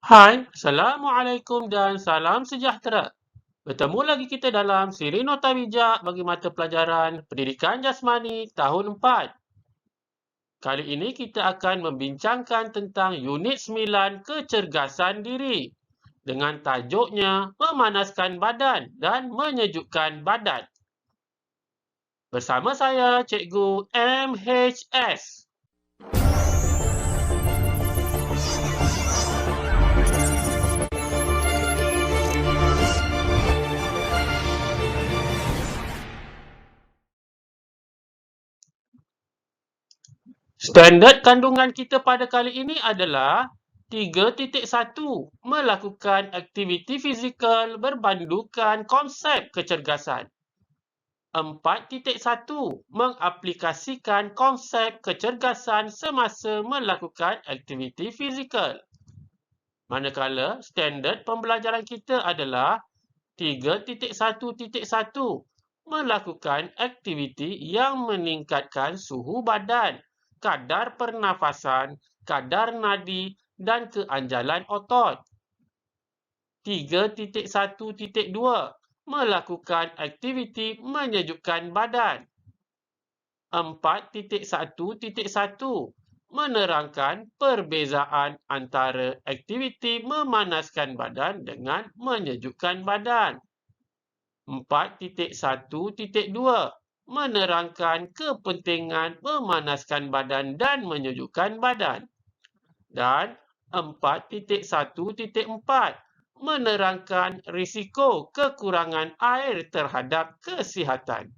Hai, Assalamualaikum dan salam sejahtera. Bertemu lagi kita dalam siri Nota Bijak bagi mata pelajaran Pendidikan Jasmani tahun 4. Kali ini kita akan membincangkan tentang Unit 9 Kecergasan Diri dengan tajuknya Memanaskan Badan dan Menyejukkan Badan. Bersama saya, Cikgu MHS. Standard kandungan kita pada kali ini adalah 3.1 melakukan aktiviti fizikal berpandukan konsep kecergasan. 4.1 mengaplikasikan konsep kecergasan semasa melakukan aktiviti fizikal. Manakala standard pembelajaran kita adalah 3.1.1 melakukan aktiviti yang meningkatkan suhu badan, kadar pernafasan, kadar nadi dan keanjalan otot. 3.1.2 melakukan aktiviti menyejukkan badan. 4.1.1 menerangkan perbezaan antara aktiviti memanaskan badan dengan menyejukkan badan. 4.1.2 menerangkan kepentingan memanaskan badan dan menyejukkan badan. Dan 4.1.4 menerangkan risiko kekurangan air terhadap kesihatan.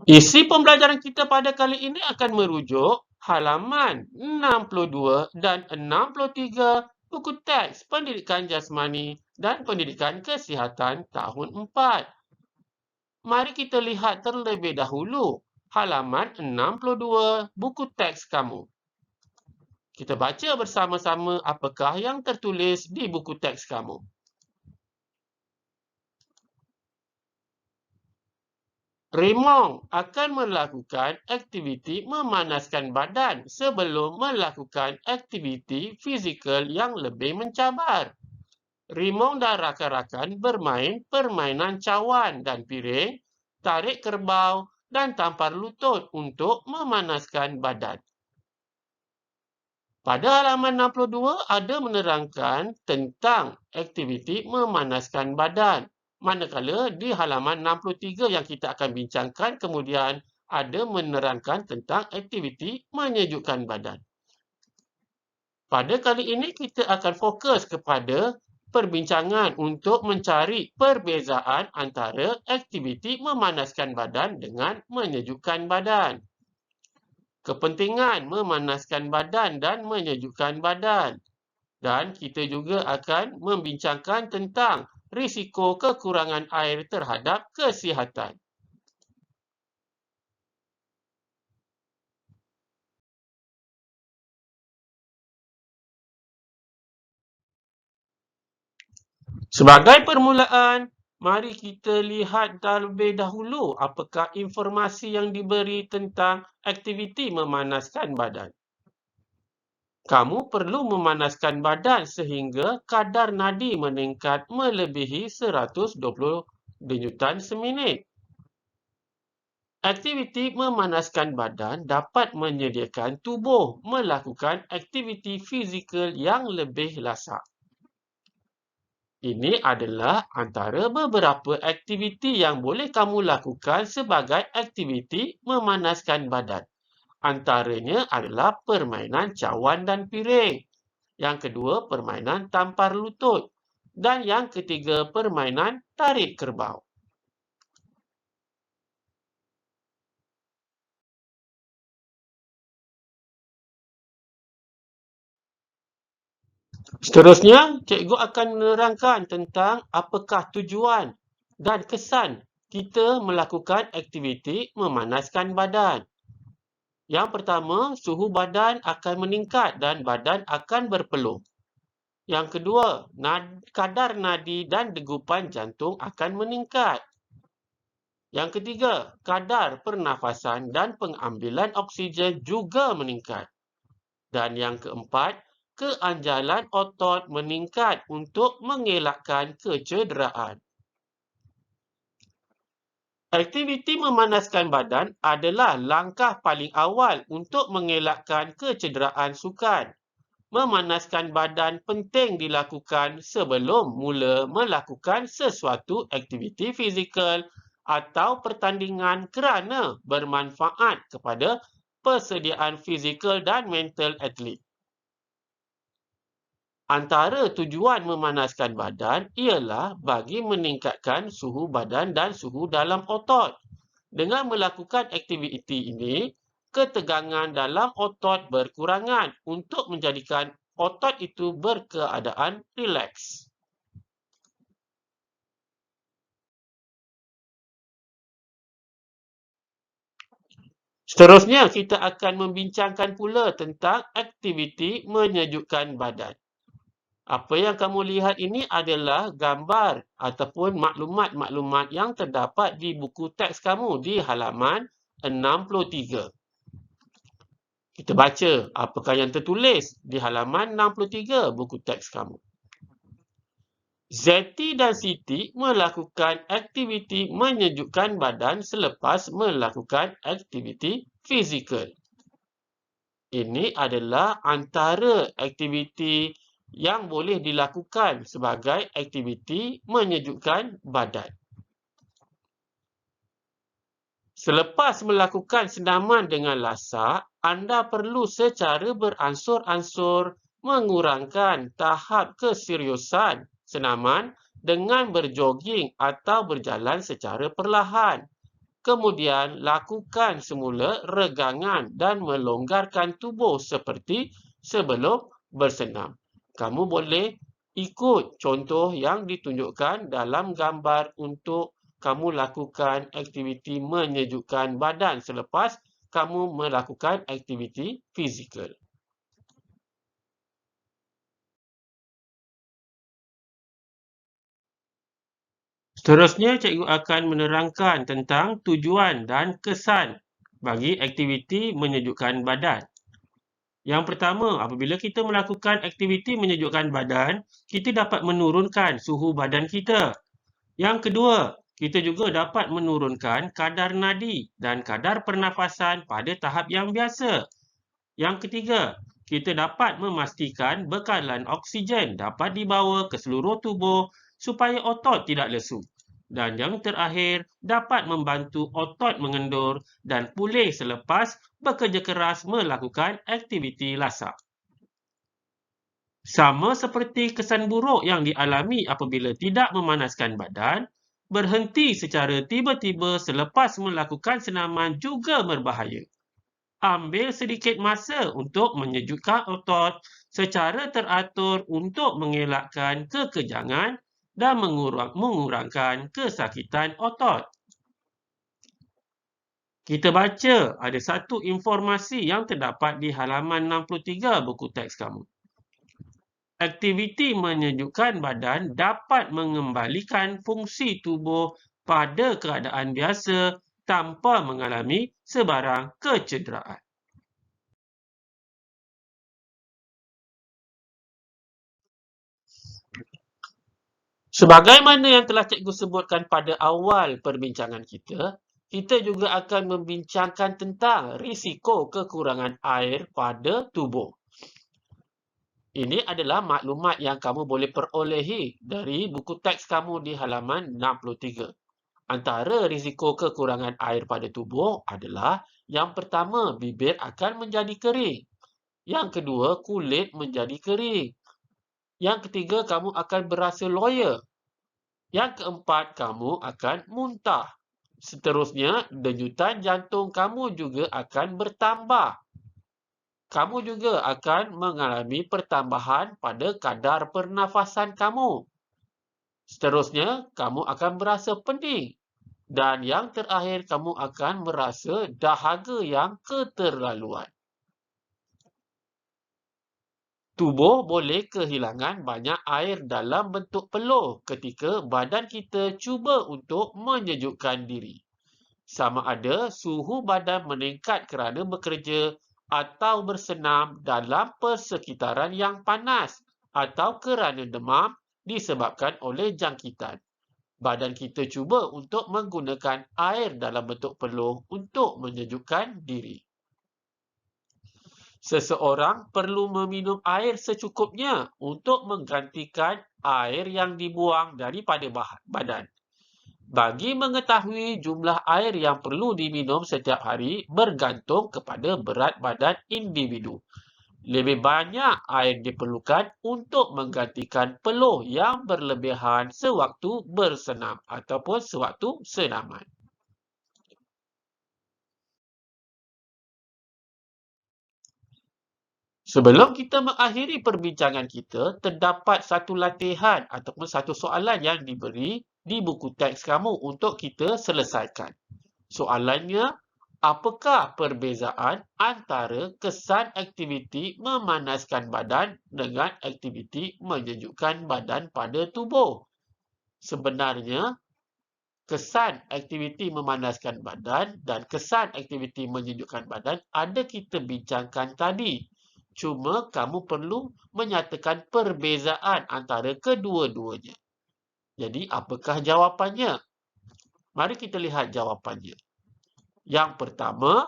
Isi pembelajaran kita pada kali ini akan merujuk halaman 62 dan 63 buku teks Pendidikan Jasmani dan Pendidikan Kesihatan tahun 4. Mari kita lihat terlebih dahulu halaman 62 buku teks kamu. Kita baca bersama-sama apakah yang tertulis di buku teks kamu. Raymond akan melakukan aktiviti memanaskan badan sebelum melakukan aktiviti fizikal yang lebih mencabar. Raymond dan rakan-rakan bermain permainan cawan dan piring, tarik kerbau dan tampar lutut untuk memanaskan badan. Pada halaman 62 ada menerangkan tentang aktiviti memanaskan badan. Manakala di halaman 63 yang kita akan bincangkan kemudian ada menerangkan tentang aktiviti menyejukkan badan. Pada kali ini kita akan fokus kepada perbincangan untuk mencari perbezaan antara aktiviti memanaskan badan dengan menyejukkan badan. Kepentingan memanaskan badan dan menyejukkan badan. Dan kita juga akan membincangkan tentang risiko kekurangan air terhadap kesihatan. Sebagai permulaan, mari kita lihat terlebih dahulu apakah informasi yang diberi tentang aktiviti memanaskan badan. Kamu perlu memanaskan badan sehingga kadar nadi meningkat melebihi 120 denyutan seminit. Aktiviti memanaskan badan dapat menyediakan tubuh melakukan aktiviti fizikal yang lebih lasak. Ini adalah antara beberapa aktiviti yang boleh kamu lakukan sebagai aktiviti memanaskan badan. Antaranya adalah permainan cawan dan piring. Yang kedua, permainan tampar lutut. Dan yang ketiga, permainan tarik kerbau. Seterusnya, cikgu akan menerangkan tentang apakah tujuan dan kesan kita melakukan aktiviti memanaskan badan. Yang pertama, suhu badan akan meningkat dan badan akan berpeluh. Yang kedua, kadar nadi dan degupan jantung akan meningkat. Yang ketiga, kadar pernafasan dan pengambilan oksigen juga meningkat. Dan yang keempat, keanjalan otot meningkat untuk mengelakkan kecederaan. Aktiviti memanaskan badan adalah langkah paling awal untuk mengelakkan kecederaan sukan. Memanaskan badan penting dilakukan sebelum mula melakukan sesuatu aktiviti fizikal atau pertandingan kerana bermanfaat kepada persediaan fizikal dan mental atlet. Antara tujuan memanaskan badan ialah bagi meningkatkan suhu badan dan suhu dalam otot. Dengan melakukan aktiviti ini, ketegangan dalam otot berkurangan untuk menjadikan otot itu berkeadaan rileks. Seterusnya, kita akan membincangkan pula tentang aktiviti menyejukkan badan. Apa yang kamu lihat ini adalah gambar ataupun maklumat-maklumat yang terdapat di buku teks kamu di halaman 63. Kita baca apakah yang tertulis di halaman 63 buku teks kamu. Zeti dan Siti melakukan aktiviti menyejukkan badan selepas melakukan aktiviti fizikal. Ini adalah antara aktiviti yang boleh dilakukan sebagai aktiviti menyejukkan badan. Selepas melakukan senaman dengan lasak, anda perlu secara beransur-ansur mengurangkan tahap keseriusan senaman dengan berjoging atau berjalan secara perlahan. Kemudian, lakukan semula regangan dan melonggarkan tubuh seperti sebelum bersenam. Kamu boleh ikut contoh yang ditunjukkan dalam gambar untuk kamu lakukan aktiviti menyejukkan badan selepas kamu melakukan aktiviti fizikal. Seterusnya, cikgu akan menerangkan tentang tujuan dan kesan bagi aktiviti menyejukkan badan. Yang pertama, apabila kita melakukan aktiviti menyejukkan badan, kita dapat menurunkan suhu badan kita. Yang kedua, kita juga dapat menurunkan kadar nadi dan kadar pernafasan pada tahap yang biasa. Yang ketiga, kita dapat memastikan bekalan oksigen dapat dibawa ke seluruh tubuh supaya otot tidak lesu. Dan yang terakhir, dapat membantu otot mengendur dan pulih selepas bekerja keras melakukan aktiviti lasak. Sama seperti kesan buruk yang dialami apabila tidak memanaskan badan, berhenti secara tiba-tiba selepas melakukan senaman juga berbahaya. Ambil sedikit masa untuk menyejukkan otot secara teratur untuk mengelakkan kekejangan dan mengurangkan kesakitan otot. Kita baca ada satu informasi yang terdapat di halaman 63 buku teks kamu. Aktiviti menyejukkan badan dapat mengembalikan fungsi tubuh pada keadaan biasa tanpa mengalami sebarang kecederaan. Sebagaimana yang telah cikgu sebutkan pada awal perbincangan kita, kita juga akan membincangkan tentang risiko kekurangan air pada tubuh. Ini adalah maklumat yang kamu boleh perolehi dari buku teks kamu di halaman 63. Antara risiko kekurangan air pada tubuh adalah yang pertama, bibir akan menjadi kering. Yang kedua, kulit menjadi kering. Yang ketiga, kamu akan berasa loya. Yang keempat, kamu akan muntah. Seterusnya, denyutan jantung kamu juga akan bertambah. Kamu juga akan mengalami pertambahan pada kadar pernafasan kamu. Seterusnya, kamu akan berasa pening. Dan yang terakhir, kamu akan merasa dahaga yang keterlaluan. Tubuh boleh kehilangan banyak air dalam bentuk peluh ketika badan kita cuba untuk menyejukkan diri. sama ada suhu badan meningkat kerana bekerja atau bersenam dalam persekitaran yang panas atau kerana demam disebabkan oleh jangkitan. Badan kita cuba untuk menggunakan air dalam bentuk peluh untuk menyejukkan diri. Seseorang perlu meminum air secukupnya untuk menggantikan air yang dibuang daripada badan. Bagi mengetahui jumlah air yang perlu diminum setiap hari bergantung kepada berat badan individu. Lebih banyak air diperlukan untuk menggantikan peluh yang berlebihan sewaktu bersenam ataupun sewaktu senaman. Sebelum kita mengakhiri perbincangan kita, terdapat satu latihan ataupun satu soalan yang diberi di buku teks kamu untuk kita selesaikan. Soalannya, apakah perbezaan antara kesan aktiviti memanaskan badan dengan aktiviti menyejukkan badan pada tubuh? Sebenarnya, kesan aktiviti memanaskan badan dan kesan aktiviti menyejukkan badan ada kita bincangkan tadi. Cuma kamu perlu menyatakan perbezaan antara kedua-duanya. Jadi, apakah jawapannya? Mari kita lihat jawapannya. Yang pertama,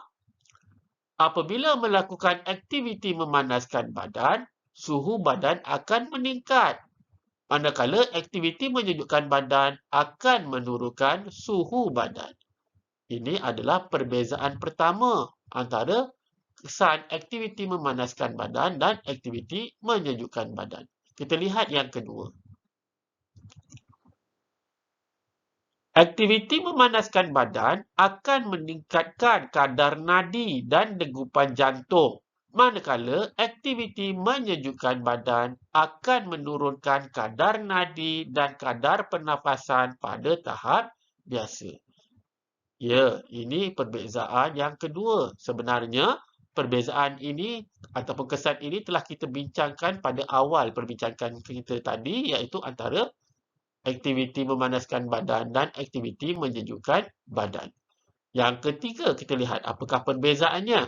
apabila melakukan aktiviti memanaskan badan, suhu badan akan meningkat. Manakala aktiviti menyejukkan badan akan menurunkan suhu badan. Ini adalah perbezaan pertama antara kesan aktiviti memanaskan badan dan aktiviti menyejukkan badan. Kita lihat yang kedua. Aktiviti memanaskan badan akan meningkatkan kadar nadi dan degupan jantung, manakala aktiviti menyejukkan badan akan menurunkan kadar nadi dan kadar pernafasan pada tahap biasa. Ya, ini perbezaan yang kedua. Sebenarnya, perbezaan ini ataupun kesan ini telah kita bincangkan pada awal perbincangan kita tadi, iaitu antara aktiviti memanaskan badan dan aktiviti menyejukkan badan. Yang ketiga, kita lihat apakah perbezaannya.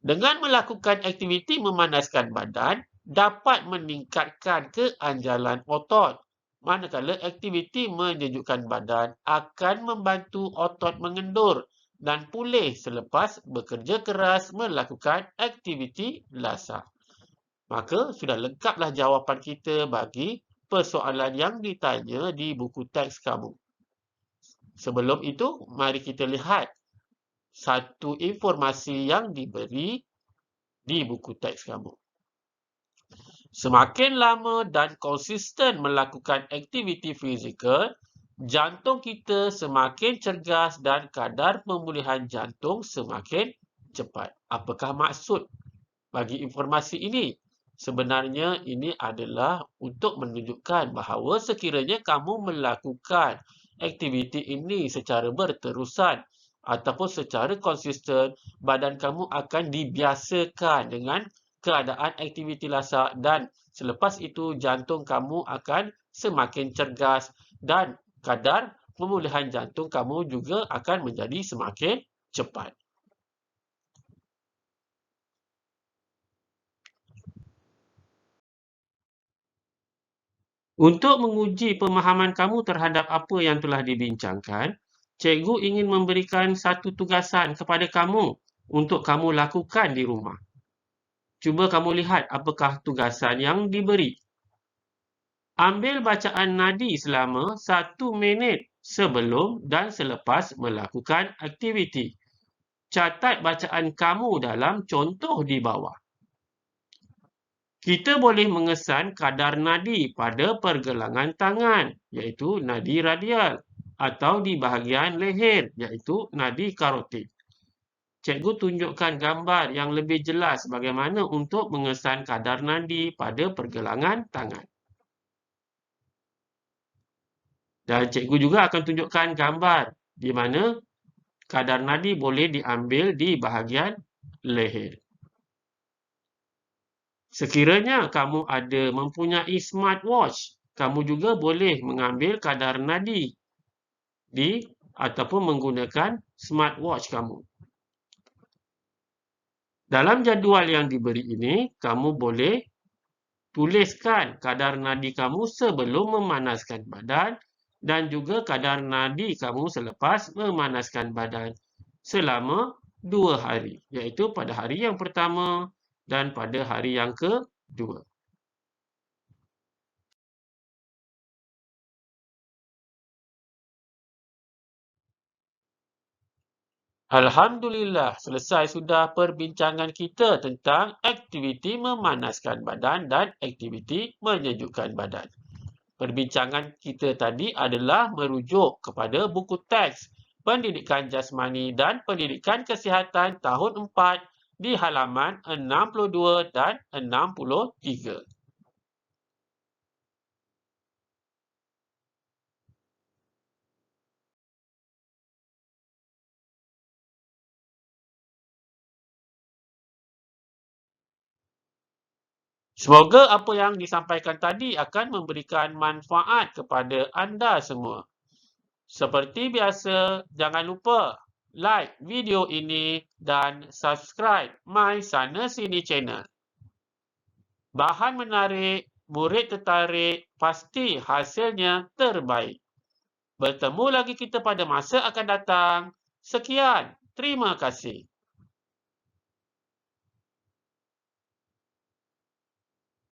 Dengan melakukan aktiviti memanaskan badan, dapat meningkatkan keanjalan otot. Manakala aktiviti menyejukkan badan akan membantu otot mengendur dan pulih selepas bekerja keras melakukan aktiviti lasah. Maka sudah lengkaplah jawapan kita bagi persoalan yang ditanya di buku teks kamu. Sebelum itu, mari kita lihat satu informasi yang diberi di buku teks kamu. Semakin lama dan konsisten melakukan aktiviti fizikal, jantung kita semakin cergas dan kadar pemulihan jantung semakin cepat. Apakah maksud bagi informasi ini? Sebenarnya ini adalah untuk menunjukkan bahawa sekiranya kamu melakukan aktiviti ini secara berterusan ataupun secara konsisten, badan kamu akan dibiasakan dengan keadaan aktiviti lasak dan selepas itu jantung kamu akan semakin cergas dan kadar pemulihan jantung kamu juga akan menjadi semakin cepat. Untuk menguji pemahaman kamu terhadap apa yang telah dibincangkan, cikgu ingin memberikan satu tugasan kepada kamu untuk kamu lakukan di rumah. Cuba kamu lihat apakah tugasan yang diberi. Ambil bacaan nadi selama 1 minit sebelum dan selepas melakukan aktiviti. Catat bacaan kamu dalam contoh di bawah. Kita boleh mengesan kadar nadi pada pergelangan tangan, iaitu nadi radial, atau di bahagian leher, iaitu nadi karotid. Cikgu tunjukkan gambar yang lebih jelas bagaimana untuk mengesan kadar nadi pada pergelangan tangan. Dan cikgu juga akan tunjukkan gambar di mana kadar nadi boleh diambil di bahagian leher. Sekiranya kamu ada mempunyai smartwatch, kamu juga boleh mengambil kadar nadi di ataupun menggunakan smartwatch kamu. Dalam jadual yang diberi ini, kamu boleh tuliskan kadar nadi kamu sebelum memanaskan badan dan juga kadar nadi kamu selepas memanaskan badan selama 2 hari, iaitu pada hari yang pertama dan pada hari yang kedua. Alhamdulillah, selesai sudah perbincangan kita tentang aktiviti memanaskan badan dan aktiviti menyejukkan badan. Perbincangan kita tadi adalah merujuk kepada buku teks Pendidikan Jasmani dan Pendidikan Kesihatan tahun 4 di halaman 62 dan 63. Semoga apa yang disampaikan tadi akan memberikan manfaat kepada anda semua. Seperti biasa, jangan lupa like video ini dan subscribe My Sana Sini channel. Bahan menarik, murid tertarik, pasti hasilnya terbaik. Bertemu lagi kita pada masa akan datang. Sekian, terima kasih.